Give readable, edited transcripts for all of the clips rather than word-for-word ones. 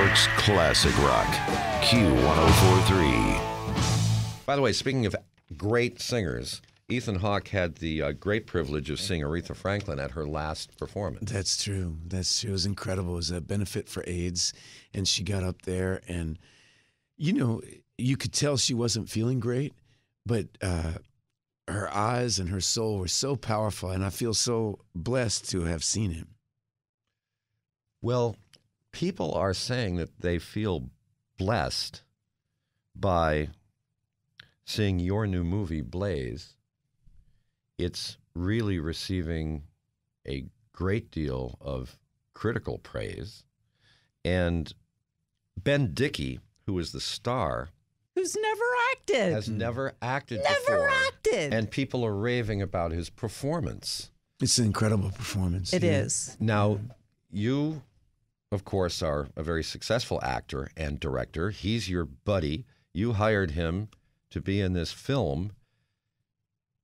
York's classic rock, Q1043. By the way, speaking of great singers, Ethan Hawke had the great privilege of seeing Aretha Franklin at her last performance. That's true. That's true. It was incredible. It was a benefit for AIDS, and she got up there, and, you know, you could tell she wasn't feeling great, but her eyes and her soul were so powerful, and I feel so blessed to have seen him. Well, people are saying that they feel blessed by seeing your new movie, Blaze. It's really receiving a great deal of critical praise. And Ben Dickey, who is the star, who's never acted, has never acted Never acted. And people are raving about his performance. It's an incredible performance. It is. Now, you, of course, are a very successful actor and director. He's your buddy. You hired him to be in this film.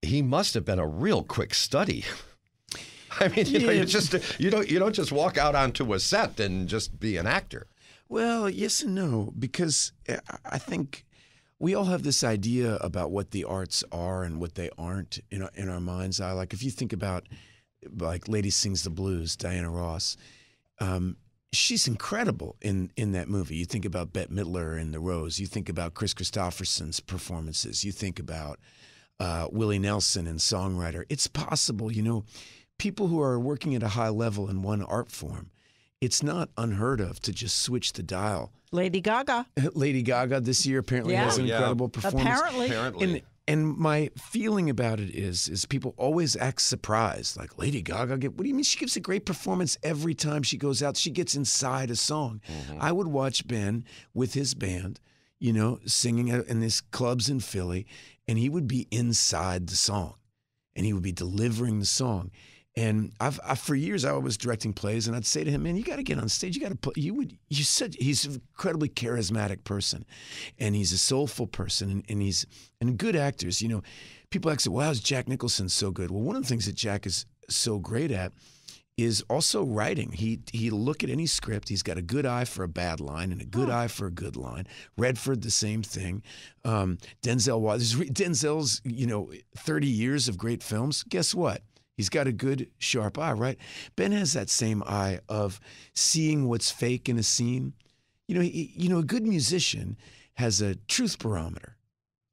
He must have been a real quick study. I mean, you know, you don't just walk out onto a set and just be an actor. Well, yes and no, because I think we all have this idea about what the arts are and what they aren't in our mind's eye. Like if you think about, like, Lady Sings the Blues, Diana Ross, she's incredible in that movie. You think about Bette Midler in The Rose. You think about Chris Christopherson's performances. You think about Willie Nelson and songwriter. It's possible, you know, people who are working at a high level in one art form, it's not unheard of to just switch the dial. Lady Gaga. Lady Gaga this year apparently has an incredible performance. Apparently. And my feeling about it is people always act surprised. Like, Lady Gaga, what do you mean? She gives a great performance every time she goes out. She gets inside a song. Mm-hmm. I would watch Ben with his band, you know, singing in these clubs in Philly, and he would be inside the song, and he would be delivering the song. And for years, I was directing plays, and I'd say to him, "Man, you got to get on stage. You got to play." He's an incredibly charismatic person, and he's a soulful person, and good actors. You know, people ask, "Well, how's Jack Nicholson so good?" Well, one of the things that Jack is so great at is also writing. He'll look at any script. He's got a good eye for a bad line and a good eye for a good line. Redford, the same thing. Denzel's 30 years of great films. Guess what? He's got a good, sharp eye, right? Ben has that same eye of seeing what's fake in a scene. You know, a good musician has a truth barometer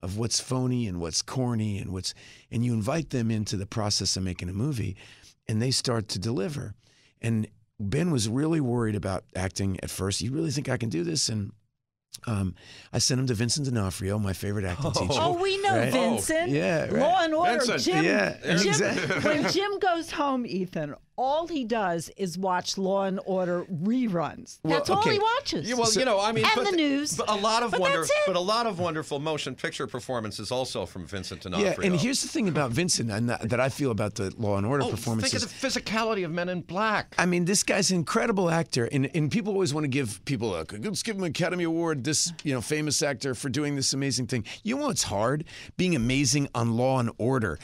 of what's phony and what's corny and you invite them into the process of making a movie, and they start to deliver. And Ben was really worried about acting at first. You really think I can do this? And I sent him to Vincent D'Onofrio, my favorite acting teacher. Oh, we know, right? Vincent. Yeah, right. Law and Order. Vincent. Jim, yeah, exactly. When Jim goes home, Ethan, all he does is watch Law and Order reruns. That's all he watches. Yeah, well, the news. But a lot of wonderful motion picture performances also from Vincent D'Onofrio. Yeah, and here's the thing about Vincent and that I feel about the Law and Order performances. Think of the physicality of Men in Black. I mean, this guy's an incredible actor, and people always want to give people let's give him an Academy Award. This famous actor for doing this amazing thing. You know what's hard? Being amazing on Law and Order.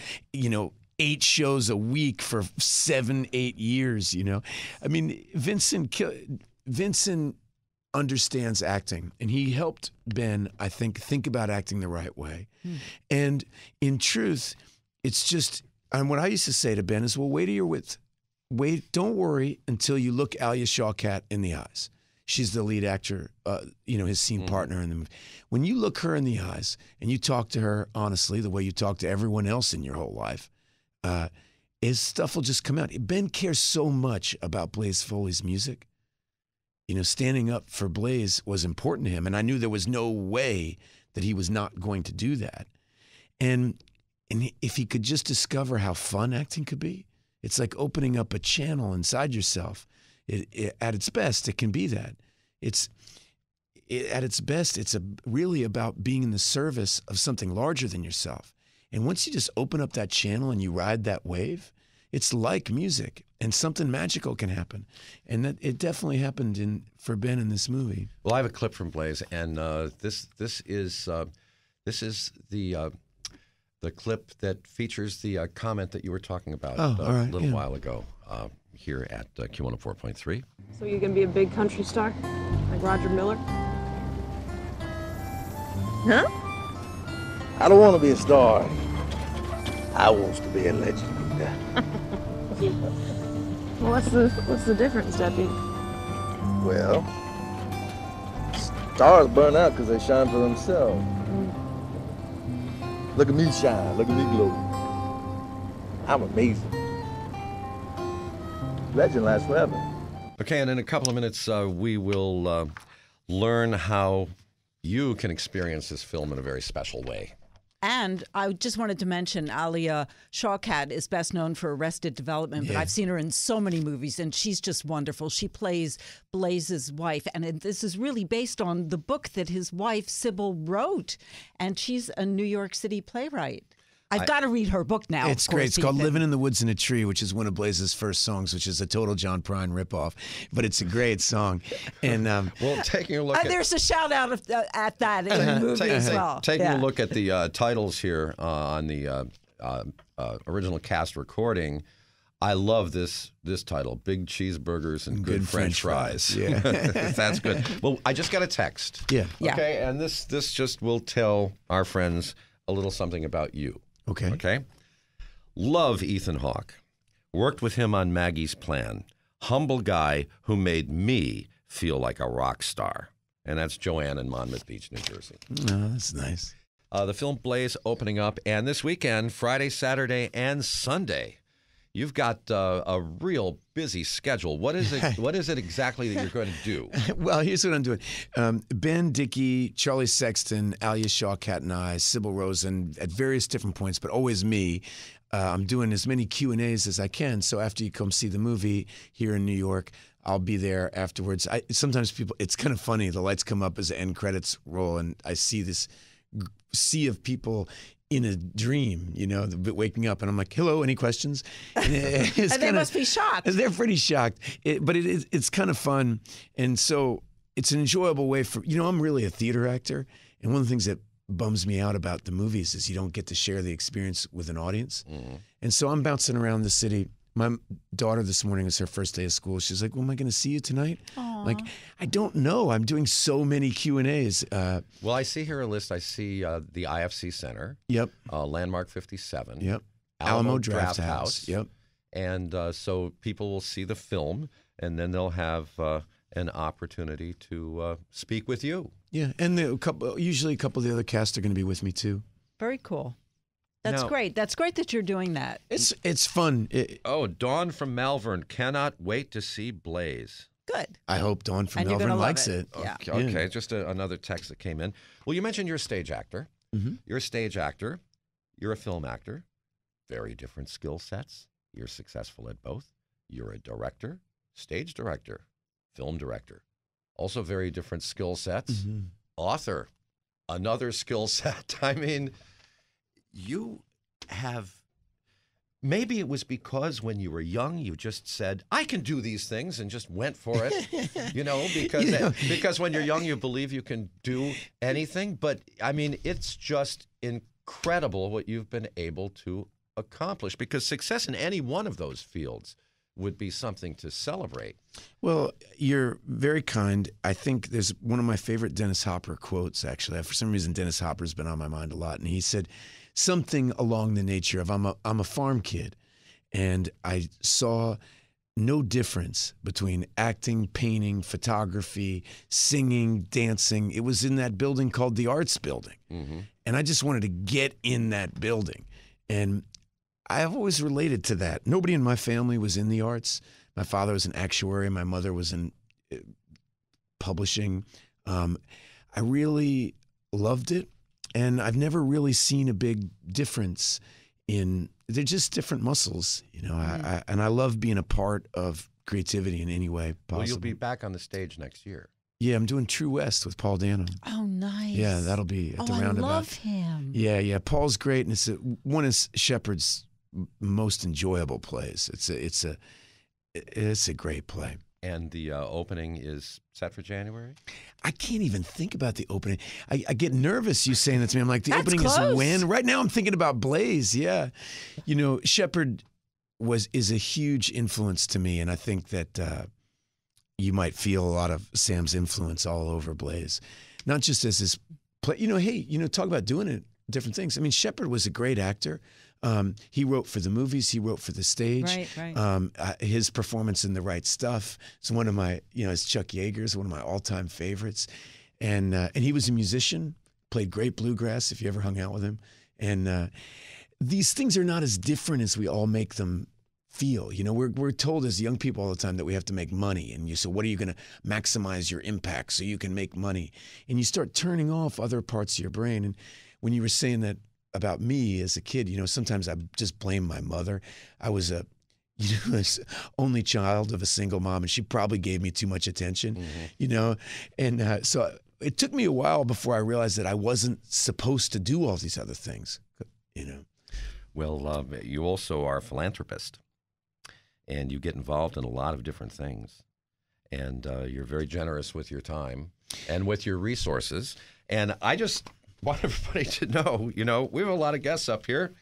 8 shows a week for 7-8 years, I mean, Vincent understands acting, and he helped Ben, I think about acting the right way. And in truth, it's just, and what I used to say to Ben is, well, wait till you're wait, don't worry until you look Alia Shawkat in the eyes. She's the lead actor, his scene partner in the movie. When you look her in the eyes and you talk to her honestly, the way you talk to everyone else in your whole life, his stuff will just come out. Ben cares so much about Blaze Foley's music. Standing up for Blaze was important to him, and I knew there was no way that he was not going to do that. And if he could just discover how fun acting could be, it's like opening up a channel inside yourself. At its best, it can be that. At its best, it's really about being in the service of something larger than yourself. And once you just open up that channel and you ride that wave, it's like music, and something magical can happen. And that it definitely happened for Ben in this movie. Well, I have a clip from Blaze, and this is the clip that features the comment that you were talking about a little while ago here at Q104.3. So you gonna be a big country star? Like Roger Miller? Huh? I don't want to be a star. I want to be a legend. Well, what's the difference, Deputy? Well, stars burn out because they shine for themselves. Look at me shine. Look at me glow. I'm amazing. Legend lasts forever. Okay, and in a couple of minutes, we will learn how you can experience this film in a very special way. And I just wanted to mention Alia Shawkat is best known for Arrested Development, but I've seen her in so many movies, and she's just wonderful. She plays Blaze's wife, and this is really based on the book that his wife, Sybil, wrote, and she's a New York City playwright. I've got to read her book now. It's great. It's called Living in the Woods in a Tree, which is one of Blaze's first songs, which is a total John Prine ripoff. But it's a great song. And well, taking a look at... There's a shout-out at that in the movie as well. Taking a look at the titles here on the original cast recording, I love this title, Big Cheeseburgers and Good French Fries. Yeah. That's good. Well, I just got a text. Yeah. Okay, and this just will tell our friends a little something about you. Okay. Okay. Love Ethan Hawke. Worked with him on Maggie's Plan. Humble guy who made me feel like a rock star. And that's Joanne in Monmouth Beach, New Jersey. Oh, that's nice. The film Blaze opening up, and this weekend, Friday, Saturday, and Sunday, you've got a real busy schedule. What is it? What is it exactly that you're going to do? Well, here's what I'm doing. Ben Dickey, Charlie Sexton, Alia Shawkat, and I, Sybil Rosen, at various different points, but always me. I'm doing as many Q&As as I can. So after you come see the movie here in New York, I'll be there afterwards. Sometimes it's kind of funny. The lights come up as the end credits roll, and I see this sea of people in a dream, waking up, and I'm like, hello, any questions? And, they must be shocked. They're pretty shocked. But it's kind of fun. And so it's an enjoyable way for, I'm really a theater actor. And one of the things that bums me out about the movies is you don't get to share the experience with an audience. Mm-hmm. And so I'm bouncing around the city. My daughter this morning is her first day of school. She's like, well, am I going to see you tonight? Aww. Like, I don't know. I'm doing so many Q&As. Well, I see here a list. I see the IFC Center. Yep. Landmark 57. Yep. Alamo Draft House. Yep. And so people will see the film, and then they'll have an opportunity to speak with you. Yeah, and usually a couple of the other cast are going to be with me, too. Very cool. That's great. That's great that you're doing that. It's fun. Dawn from Malvern cannot wait to see Blaze. Good. I hope Dawn from Malvern likes it. Yeah. Okay. Just another text that came in. Well, you mentioned you're a stage actor. Mm-hmm. You're a stage actor. You're a film actor. Very different skill sets. You're successful at both. You're a director, stage director, film director. Also very different skill sets. Mm-hmm. Author, another skill set. I mean, you have, maybe it was because when you were young, you just said, I can do these things, and just went for it, because when you're young, you believe you can do anything. But I mean, it's just incredible what you've been able to accomplish, because success in any one of those fields would be something to celebrate. Well, you're very kind. I think there's one of my favorite Dennis Hopper quotes, actually. For some reason, Dennis Hopper's been on my mind a lot. And he said something along the nature of, I'm a farm kid, and I saw no difference between acting, painting, photography, singing, dancing. It was in that building called the Arts Building. Mm-hmm. And I just wanted to get in that building. And I've always related to that. Nobody in my family was in the arts. My father was an actuary. My mother was in publishing. I really loved it, and I've never really seen a big difference in. They're just different muscles, Mm-hmm. And I love being a part of creativity in any way possible. Well, you'll be back on the stage next year. Yeah, I'm doing True West with Paul Dano. Oh, nice. Yeah, that'll be at the Roundabout. I love him. Yeah. Paul's great, and it's one of Shepard's most enjoyable plays. It's a great play. And the opening is set for January? I can't even think about the opening. I get nervous you saying that to me. I'm like, the That's opening close. is when? Right now I'm thinking about Blaze, yeah. Shepard is a huge influence to me, and I think that you might feel a lot of Sam's influence all over Blaze, not just as his play. Hey, talk about doing it, different things. I mean, Shepard was a great actor. He wrote for the movies. He wrote for the stage. Right. His performance in The Right Stuff is one of my, as Chuck Yeager's one of my all-time favorites. And he was a musician, played great bluegrass if you ever hung out with him. And these things are not as different as we all make them feel. We're told as young people all the time that we have to make money. And so what are you going to maximize your impact so you can make money? And you start turning off other parts of your brain. And when you were saying that about me as a kid, sometimes I just blame my mother. I was a only child of a single mom, and she probably gave me too much attention, And so it took me a while before I realized that I wasn't supposed to do all these other things, Well, you also are a philanthropist, and you get involved in a lot of different things. And you're very generous with your time and with your resources. And I just want everybody to know, we have a lot of guests up here.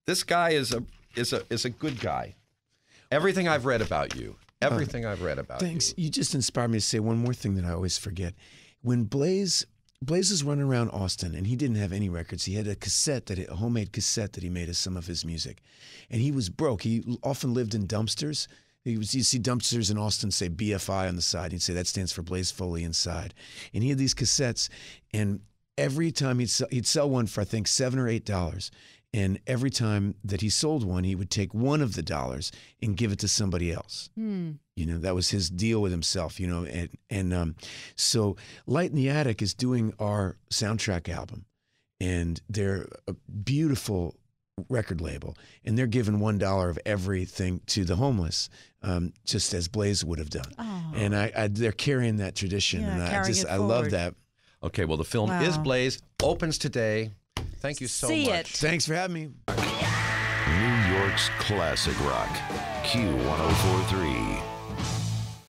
This guy is a good guy. Everything I've read about you, thanks. You just inspired me to say one more thing that I always forget. When Blaze was running around Austin, and he didn't have any records. He had a homemade cassette that he made of some of his music, and he was broke. He often lived in dumpsters. You see dumpsters in Austin say BFI on the side. He'd say that stands for Blaze Foley Inside. And he had these cassettes, and every time he'd sell one for, I think, $7 or $8. And every time that he sold one, he would take one of the dollars and give it to somebody else. That was his deal with himself, so Light in the Attic is doing our soundtrack album, and they're a beautiful record label, and they're giving $1 of everything to the homeless, just as Blaze would have done. Oh. And they're carrying that tradition, and I love that. Okay, well, the film is Blaze, opens today. Thank you so much. Thanks for having me. New York's classic rock, Q1043.